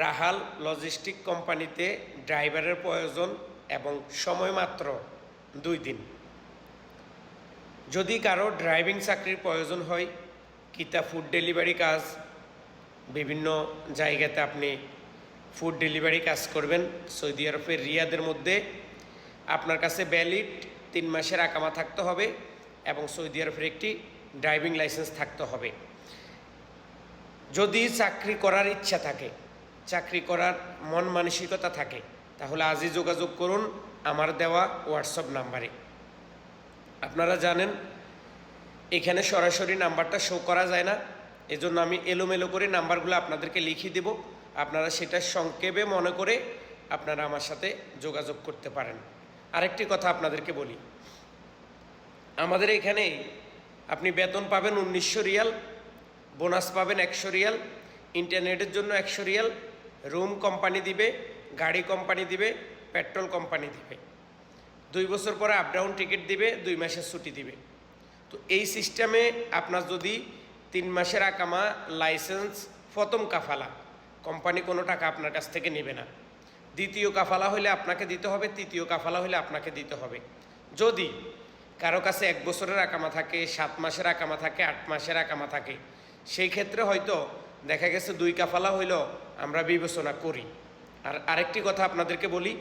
রাহাল logistic কোম্পানিতে ড্রাইভারের প্রয়োজন এবং সময় মাত্র 2 দিন। যদি কারো ড্রাইভিং চাকরির প্রয়োজন হয়, কিতা ফুড ডেলিভারি কাজ, বিভিন্ন জায়গাতে আপনি ফুড ডেলিভারি কাজ করবেন, সৌদি আরবের রিয়াদের মধ্যে আপনার কাছে ভ্যালিড 3 মাসের আকামা থাকতে হবে এবং সৌদি আরবের একটি ড্রাইভিং লাইসেন্স থাকতে হবে। যদি চাকরি করার ইচ্ছা থাকে, চাকরি করার মন মানসিকতা থাকে, তাহলে আজই যোগাযোগ করুন আমার দেওয়া হোয়াটসঅ্যাপ নাম্বারে। আপনারা জানেন এখানে সরাসরি নাম্বারটা শো করা যায় না, এজন্য আমি এলোমেলো করে নাম্বারগুলো আপনাদেরকে লিখিয়ে দেব। আপনারা সেটা সংক্ষেপে মনে করে আপনারা আমার সাথে যোগাযোগ করতে পারেন। আরেকটি কথা আপনাদেরকে বলি, আমাদের এখানে আপনি বেতন পাবেন 1900 রিয়াল, বোনাস পাবেন 100 রিয়াল, ইন্টারনেটের জন্য 100 রিয়াল, রুম কোম্পানি দিবে, গাড়ি কোম্পানি দিবে, পেট্রোল কোম্পানি দিবে, 2 বছর পরে আপ ডাউন টিকিট দিবে, 2 মাসের ছুটি দিবে। তো এই সিস্টেমে আপনার যদি 3 মাসের আকামা লাইসেন্স, প্রথম কাফালা কোম্পানি কোনো টাকা আপনার কাছ থেকে নেবে না, দ্বিতীয় কাফালা হলে আপনাকে দিতে হবে, তৃতীয় কাফালা হলে আপনাকে দিতে হবে। যদি কারো কাছে 1 বছরের আকামা থাকে, 7 মাসের আকামা থাকে, 8 মাসের আকামা থাকে, সেই ক্ষেত্রে হয়তো দেখা গেছে 2 কাফালা হইল আমরা বিবেচনা করি। আর আরেকটি কথা আপনাদেরকে বলি,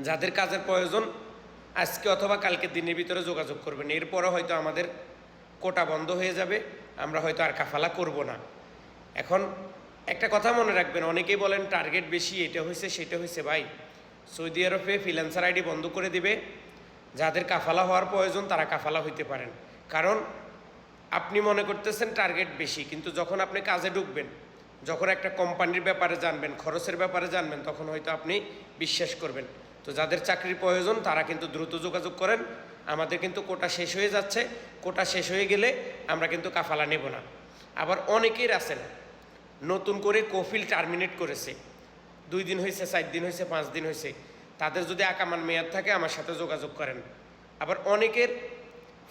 যাদের কাজের প্রয়োজন আজকে অথবা কালকে দিনের ভিতরে যোগাযোগ করবেন, এরপরে হয়তো আমাদের কোটা বন্ধ হয়ে যাবে, আমরা হয়তো আর কাফালা করব না। এখন একটা কথা মনে রাখবেন, অনেকেই বলেন টার্গেট বেশি, এটা হয়েছে সেটা হয়েছে। ভাই, সৌদি আরবে ফ্রিল্যান্সার আইডি বন্ধ করে দিবে, যাদের কাফালা হওয়ার প্রয়োজন তারা কাফালা হইতে পারেন। কারণ আপনি মনে করতেছেন টার্গেট বেশি, কিন্তু যখন আপনি কাজে ঢুকবেন, যখন একটা কোম্পানির ব্যাপারে জানবেন, খরচের ব্যাপারে জানবেন, তখন হয়তো আপনি বিশ্বাস করবেন। তো যাদের চাকরির প্রয়োজন তারা কিন্তু দ্রুত যোগাযোগ করেন। আমাদের কিন্তু কোটা শেষ হয়ে যাচ্ছে, কোটা শেষ হয়ে গেলে আমরা কিন্তু কাফালা নেব না। আবার অনেকের আছেন নতুন করে কফিল টার্মিনেট করেছে, 2 দিন হয়েছে, 4 দিন হয়েছে, 5 দিন হয়েছে, তাদের যদি আকামার মেয়াদ থাকে আমার সাথে যোগাযোগ করেন। আবার অনেকের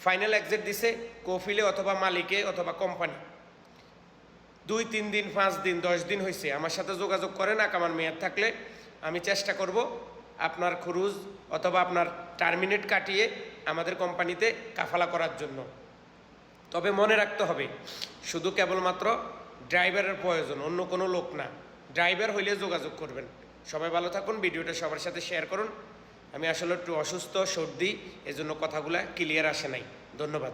ফাইনাল এক্সিট দিছে কফিলে অথবা মালিকে অথবা কোম্পানি, 2-3 দিন, 5 দিন, 10 দিন হয়েছে, আমার সাথে যোগাযোগ করেন। আকামার মেয়াদ থাকলে আমি চেষ্টা করব আপনার খরচ অথবা আপনার টার্মিনেট কাটিয়ে আমাদের কোম্পানিতে কাফালা করার জন্য। তবে মনে রাখতে হবে, শুধু কেবলমাত্র ড্রাইভারের প্রয়োজন, অন্য কোনো লোক না। ড্রাইভার হইলে যোগাযোগ করবেন। সবাই ভালো থাকুন, ভিডিওটা সবার সাথে শেয়ার করুন। আমি আসলে একটু অসুস্থ, সর্দি, এজন্য কথাগুলো ক্লিয়ার আসে নাই। ধন্যবাদ।